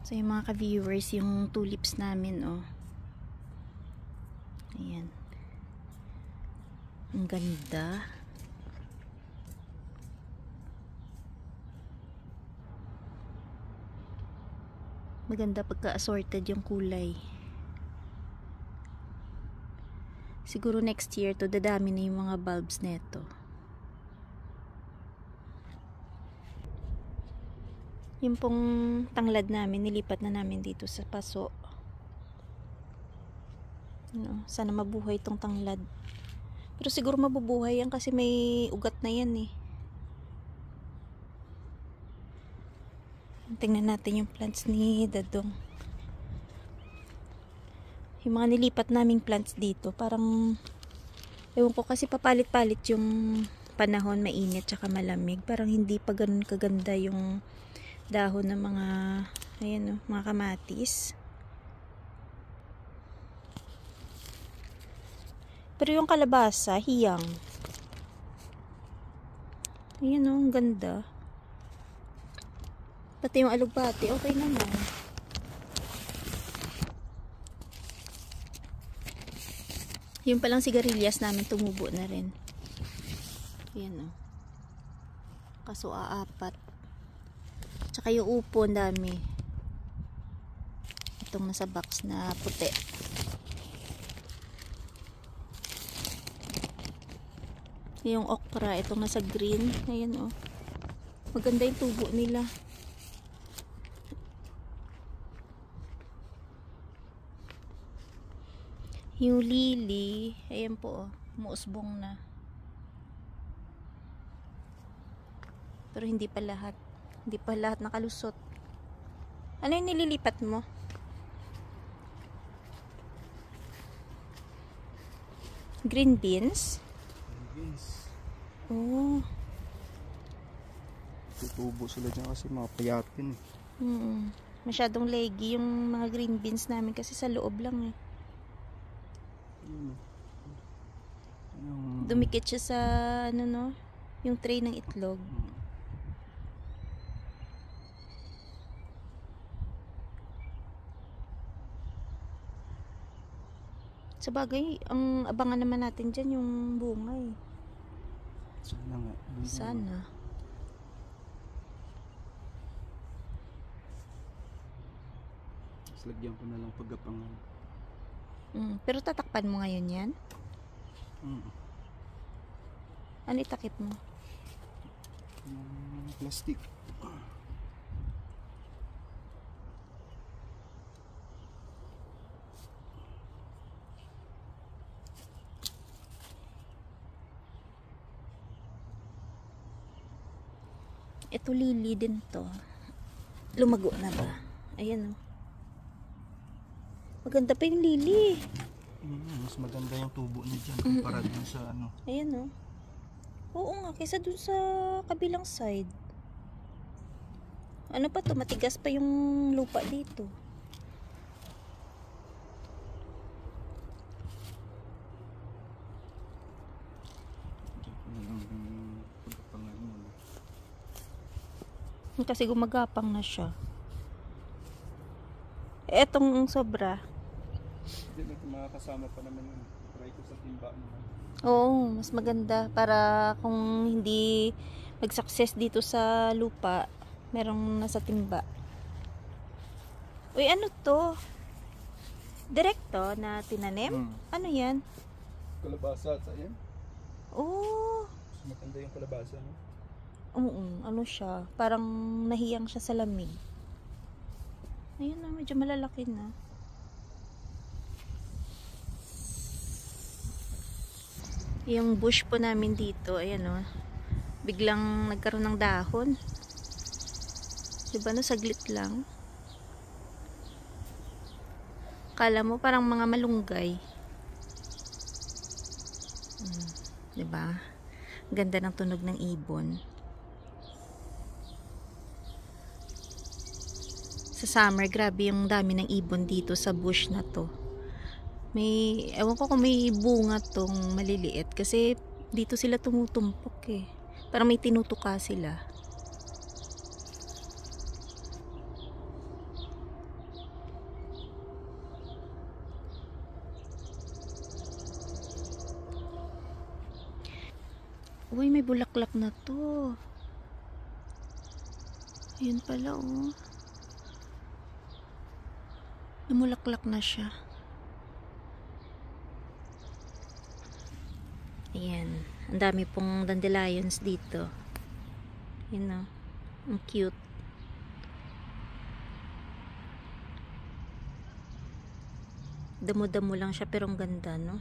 So yung mga ka-viewers, yung tulips namin, oh. Ayan. Ang ganda. Maganda pagka assorted yung kulay. Siguro next year to dadami na yung mga bulbs neto. Yung pong tanglad namin, nilipat na namin dito sa paso. Sana mabuhay itong tanglad. Pero siguro mabubuhay yan kasi may ugat na yan eh. Tingnan natin yung plants ni Dadong. Yung mga nilipat naming plants dito, parang ewan ko kasi papalit-palit yung panahon, mainit tsaka malamig. Parang hindi pa ganun kaganda yung dahon ng mga ayan, mga kamatis. Pero yung kalabasa, hiyang. Ayan, ang ganda. Pati yung alugbati, okay naman. Yung palang sigarilyas namin tumubo na rin. Ayan, kaso aapat. Tsaka yung upo, ang dami. Itong nasa box na puti. Yung okra, itong nasa green. Ayan, maganda yung tubo nila. Yung lily, ayan po, muusbong na. Pero hindi pa lahat. Hindi pa lahat nakalusot. Ano yung nililipat mo? Green beans? Green beans. Oh. Tutubo sila dyan kasi mga payatin. Masyadong leggy yung mga green beans namin kasi sa loob lang eh. Dumikit siya sa yung tray ng itlog. Sa bagay, ang abangan naman natin dyan yung bunga eh. Sana nga. Sana. Lagyan ko na lang paggapangan. Pero tatakpan mo ngayon yan? Ano itakip mo? Plastic. Ito lily din to. Lumago na ba? Ayan maganda pa yung lily. Mas maganda yung tubo niya dyan kumpara dun sa Ayan oo nga, kaysa dun sa kabilang side. Ano pa to? Matigas pa yung lupa dito. Kasi gumagapang na siya. Etong sobra. Hindi, makakasama pa naman yun. Try ko sa timba naman. Oo, mas maganda para kung hindi mag-success dito sa lupa, merong nasa timba. Uy, ano to? Direkto na tinanim? Ano yan? Kalabasa, ayan. Oo. Mas maganda yung kalabasa, no? Oo, ano siya? Parang nahiyang siya sa lamig. Ayun medyo malalaki na. Yung bush po namin dito, ayan biglang nagkaroon ng dahon. Diba saglit lang. Kala mo parang mga malunggay. Diba? Ganda ng tunog ng ibon. Sa summer, grabe yung dami ng ibon dito sa bush na to. Ewan ko kung may bunga tong maliliit kasi dito sila tumutumpok eh. Parang may tinutuka sila. Uy, may bulaklak na to. Ayun pala, oh. Namulaklak na siya. Ayan. Ang dami pong dandelions dito. Yun, oh. Ang cute. Damo-damo lang siya pero ang ganda, no?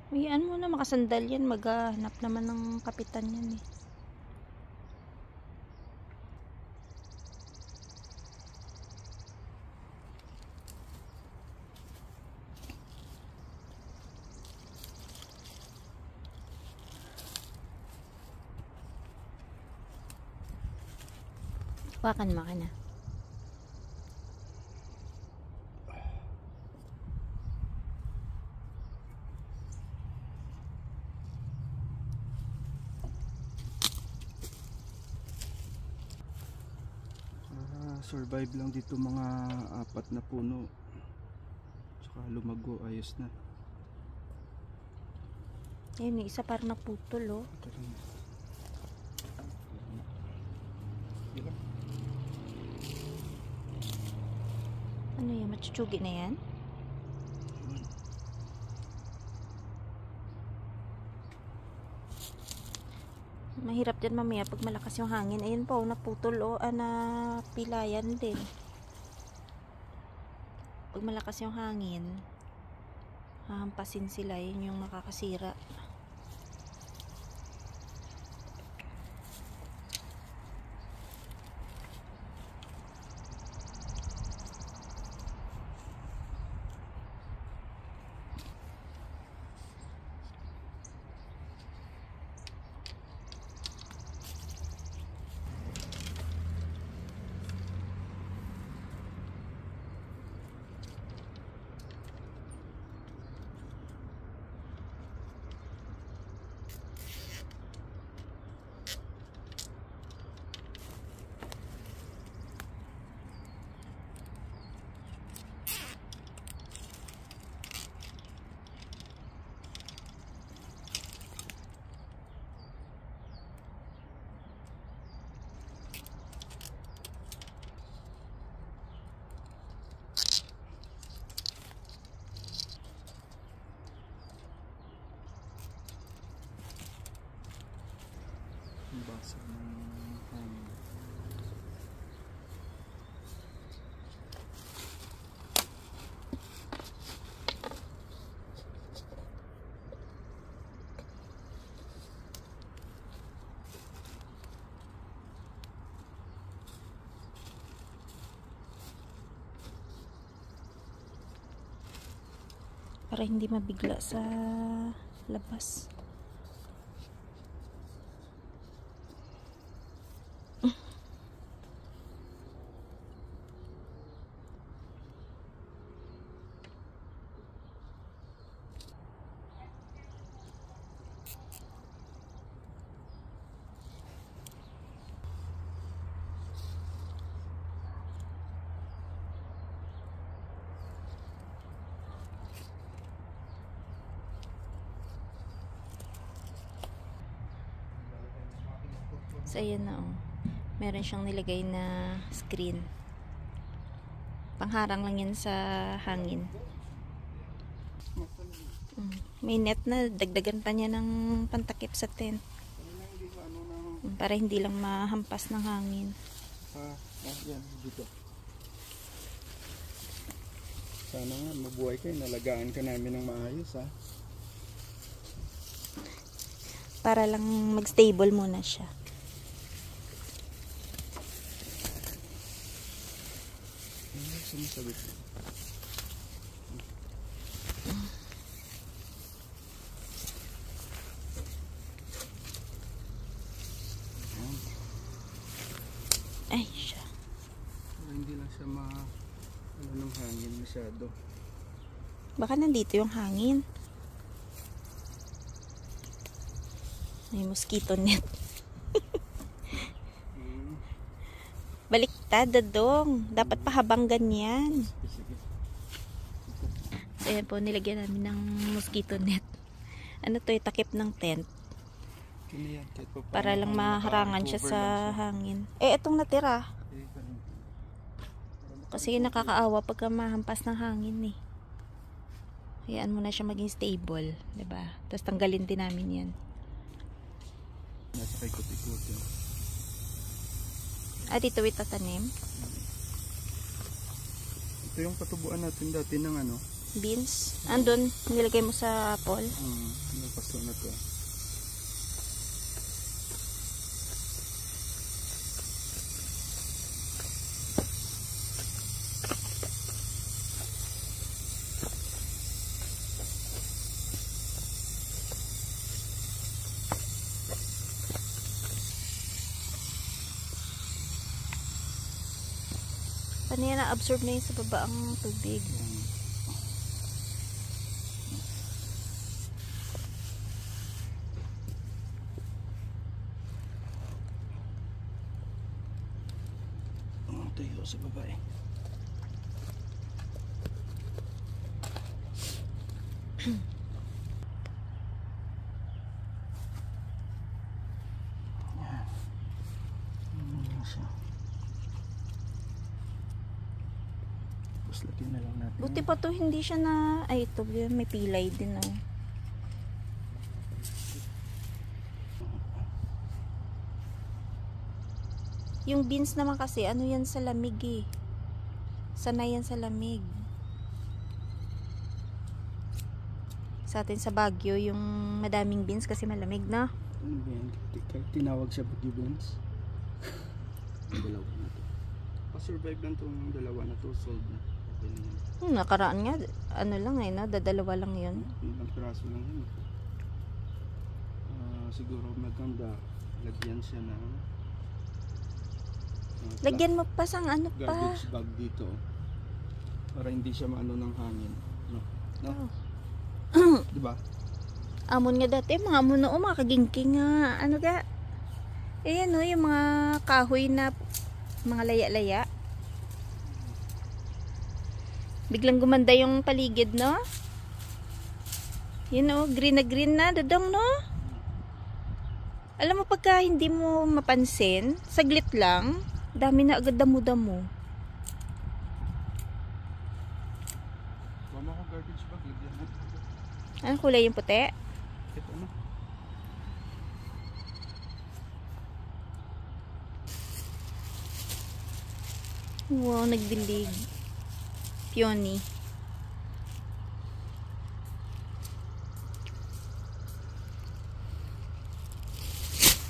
Hayaan mo na, makasandal yan. Maghahanap naman ng kapitan yan eh. Wakan mo ka na. Survive lang dito mga 4 na puno. Tsaka lumago, ayos na. Ayun, isa parang naputol, oh. Ano yan? Machuchugi na yan? Mahirap din mamaya pag malakas yung hangin. Ayun po, naputol o napilayan din. Pag malakas yung hangin, hahampasin sila. Yun yung nakakasira. Basag ng hangin. Para hindi mabigla sa labas. So, ayan na, oh. Meron siyang nilagay na screen. Pangharang lang yan sa hangin. May net na, dagdagan pa niya ng pantakip sa tent. Para hindi lang mahampas ng hangin. Yan, dito. Sana nga mabuhay kayo, nalagaan ka namin ng maayos ha. Para lang mag-stable muna siya. Sumasabit. Ay, siya. Hindi lang siya ng hangin masyado. Baka nandito yung hangin. May mosquito net. Baliktad, Dadong. Dapat pa habang ganyan. Sige. So, ayan po, nilagyan namin ng mosquito net. Ano to, takip ng tent. Para lang maharangan siya sa hangin. Itong natira. Kasi nakakaawa pagka mahampas ng hangin eh. Hayaan mo na siya maging stable, 'di ba? Tapos tanggalin din namin 'yan. Nasa kay kuti-kuti. Dito itatanim. Ito yung patubuan natin dati ng ano? Beans. Andun, nilagay mo sa apple. Yung paso na to. Paano yan na-absorb na yun sa baba ang tubig? Tayo sa baba eh. Tapos lagyan na lang natin. Buti pa to hindi siya na... Ay, ito may pilay din oh. Yung beans naman kasi, ano yan sa lamig eh. Sanay yan sa lamig. Sa atin sa Baguio, yung madaming beans kasi malamig na. Ano ba yan? Tinawag siya Baguio beans. Ang dalawa na to. Pa-survive lang itong dalawa na to. Sold na. Okay na yan. Nakaraan nga, ano lang eh, no? Dadalawa lang yun. Ilang piraso lang yun. Siguro maganda. Lagyan siya ng lagyan mo pa sang ano pa. garbage bag dito. Para hindi siya maano ng hangin. No? Diba? Amon nga dati, mga amon noon, mga kagingking nga, ano ga? Ayan no, yung mga kahoy na, mga laya-laya. Biglang gumanda yung paligid, no? Yun o, green na, Dadong, no? Alam mo, pagka hindi mo mapansin, saglit lang, dami na agad damo-damo. Mama ko garbage bag, lagyan mo. Anong kulay yung puti? Ito na. Wow, nagdilig. Peony.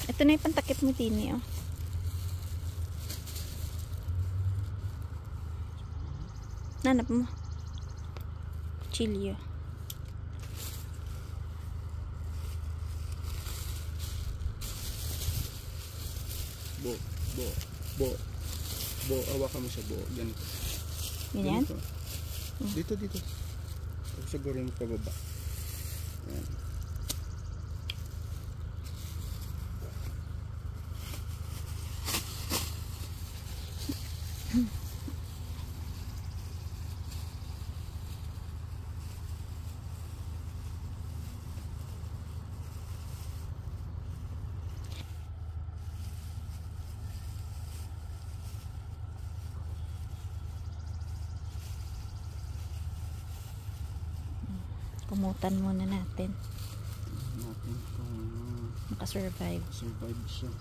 Ito na yung pantakip mo, Tini, oh. Nanap mo. Chilio. Bo, hawakan mo siya, bo. Ganito. Ganyan? Dito. Tapos siguro yung pababa. Yan. Pumutan muna natin. Kung Makasurvive. survive siya.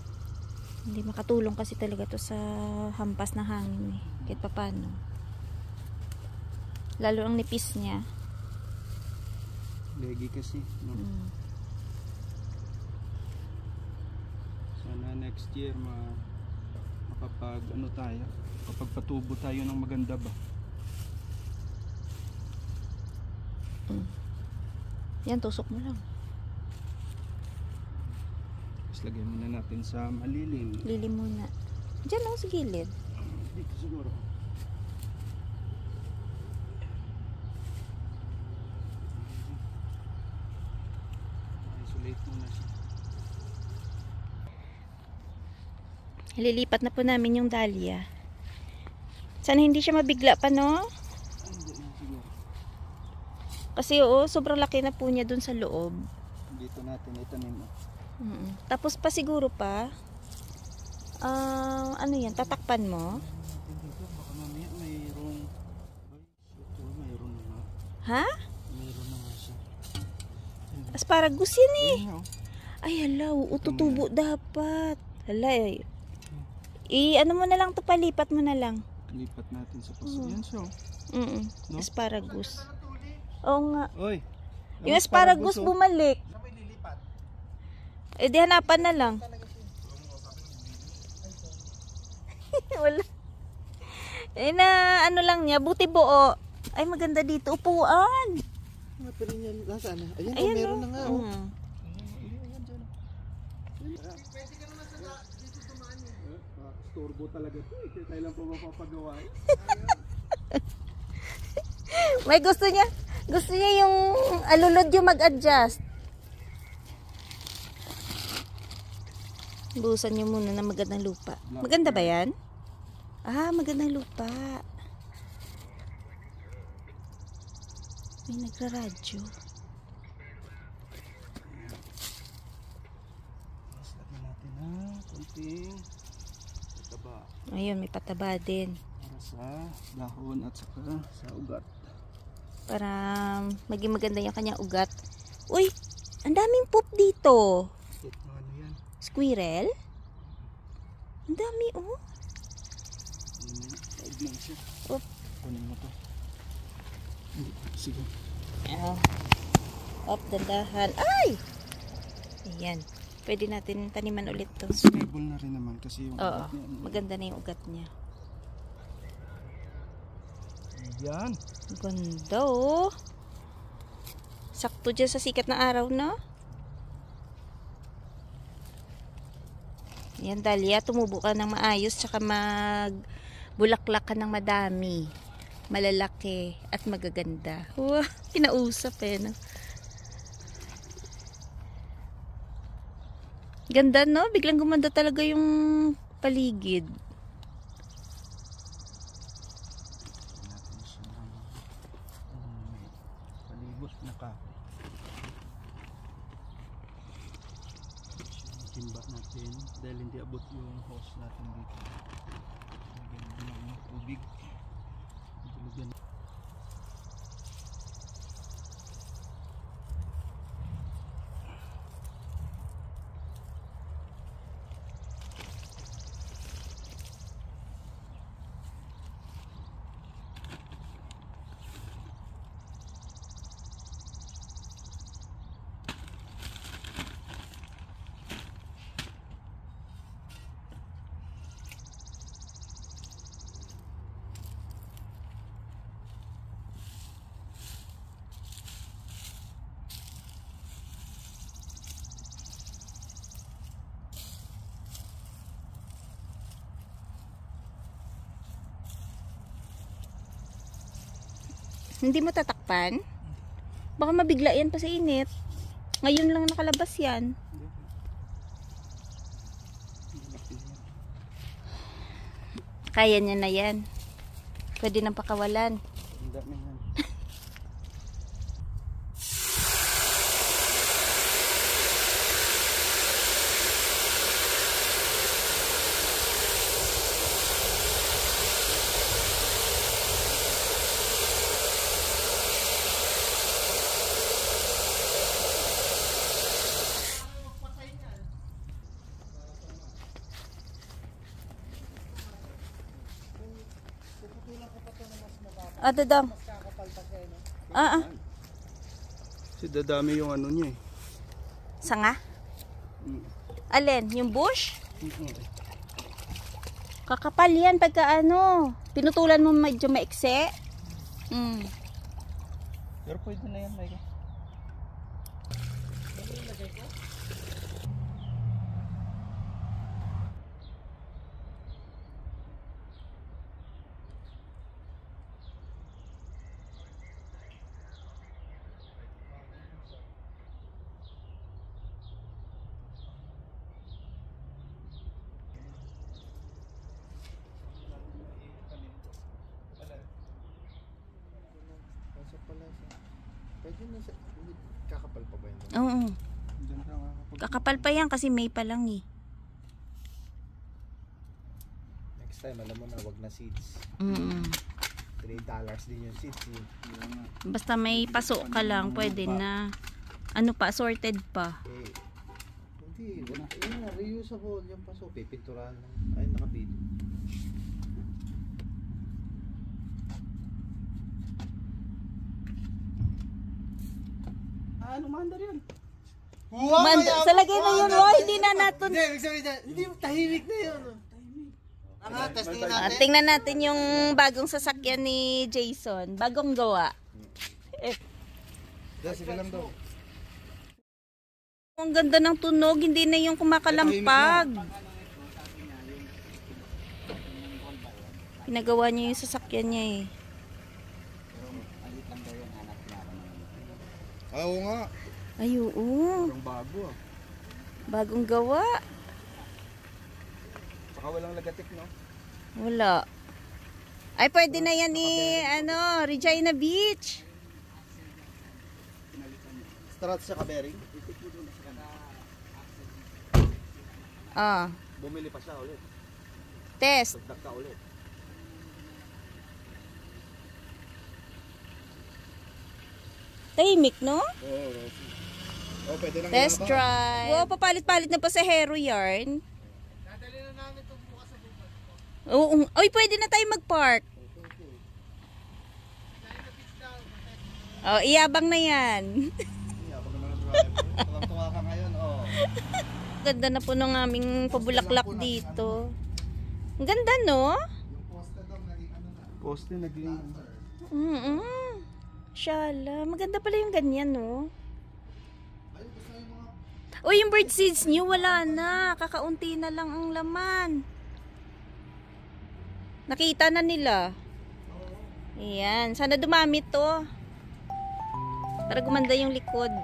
Hindi makatulong kasi talaga to sa hampas na hangin eh. Kahit pa paano. Lalo ang nipis niya. Legi kasi, no? Sana next year makapag ano tayo, kapag patubo tayo ng maganda ba. Yan, tusok mo lang. Tapos lagyan muna natin sa malilim. Lilim muna. Diyan lang sa gilid. Dito siguro. Isolate muna siya. Lilipat na po namin yung dahlia. Sana hindi siya mabigla pa, no? Hindi na siguro. Kasi oo, sobrang laki na po niya dun sa loob. Dito natin itanim. Tapos pa siguro pa, ano yan, tatakpan mo? Dito, baka mamaya mayroong... Ay, ito, mayroon na nga. Ha? Mayroon na nga siya. Asparagus yan eh. Ayun nga, oh. Ay, hala, ututubo dapat. Hala, eh. Ano mo na lang to, palipat mo na lang. Lipat natin sa paso. Yan siya, oh. No? Asparagus. Oo nga. Oy! Yung asparagus oh. bumalik. Eh, di hanapan na lang. Wala. Eh, na ano lang niya, buti buo. Ay, maganda dito. Upuan. Pero yan, nasaan na? Ayan, Ayan, meron oh. na nga, oh. Mm. Pwede ka naman sa dito tumaan yun. Storbo talaga ito. Kaya lang po mapapagawa. May gusto niya. Gusto niya yung alulod yung mag-adjust. Buhusan niyo muna ng magandang lupa. Maganda ba yan? Ah, magandang lupa. May nagraradyo. Lagyan natin na konting pataba. Ayun, may pataba din. Para sa dahon at saka sa ugat. Para maging maganda yung kanyang ugat. Uy, ang daming poop dito. Ano yan? Squirrel? Ang dami, oh. Taig lang siya. Oop. Kunin mo to. Sige. Up, dandahan. Ay! Ayan. Pwede natin taniman ulit to. Stable na rin naman kasi yung Oo, ugat niya. maganda na yung ugat niya. Yan. Ganda, oh. Sakto dyan sa sikat na araw, no? Ayan, dahlia, tumubo ka ng maayos, tsaka magbulaklak ka ng madami. Malalaki at magaganda. Wow, kinausap eh, no? Ganda, no? Biglang gumanda talaga yung paligid. Natin siya ng palibot na kahoy. Timba natin dahil hindi abot yung hose natin dito. Lagyan natin ng tubig. Lagyan. Hindi mo tatakpan? Baka mabigla yan pa sa init. Ngayon lang nakalabas yan. Kaya niya na yan. Pwede nang pakawalan. Ang dami yan. Dadam. Ah, ah. Kasi dadami yung ano niya eh. Sanga? Mm. Alin? Yung bush? Mm. Kakapal yan pagka ano. Pinutulan mo medyo maikse. Mm. Pero pwede na yan, Mike. Pwede na sa... Kakapal pa ba yun? Oo. Diyan ka nga kapag... Kakapal pa yan kasi May pa lang eh. Next time, alam mo na, wag na seeds. Mm. $3 din yung seeds. Eh. Basta may paso ka lang, pwede na. Ano pa, sorted pa. Eh, hindi. Yun na, reusable yung paso. Pipinturahan lang. Ay, nakabili. ano mandar yun? Wow, Sa lagay na yun, oh, hindi na natin. Hindi, ibig sabihin niya, hindi, tahimik na yun. Testing natin. Tingnan natin yung bagong sasakyan ni Jason. Bagong gawa. Sige lang daw. Ang ganda ng tunog, hindi na yung kumakalampag. Pinagawa niya yung sasakyan niya eh. Oo nga. Ay, oo. Parang bago ah. Bagong gawa. Saka walang lagatik, no? Wala. Ay, pwede na yan ano, Regina Beach. Strat siya ka-bearing. Ah, Bumili pa siya ulit. test. Dagdag ulit. Tahimik, no? Oo, oh, pwede lang Test drive. Wow, papalit-palit na pa sa Hero Yarn. Dadali na namin ito bukas sa bukas. Oo. Oy, pwede na tayo mag-park. Oh, iyabang na yan. Pag naman ang driver, tuwang-tuwa ka ngayon, oh. Ganda na po ng aming pabulaklak dito. Ang ganda, no? Yung poste daw, naging ano na. Poste naging... Shala, maganda pala yung ganyan, no? Ayun, gusto yung mga... O, yung bird seeds nyo, wala na. Kakaunti na lang ang laman. Nakita na nila. Ayan, sana dumami to. Para gumanda yung likod.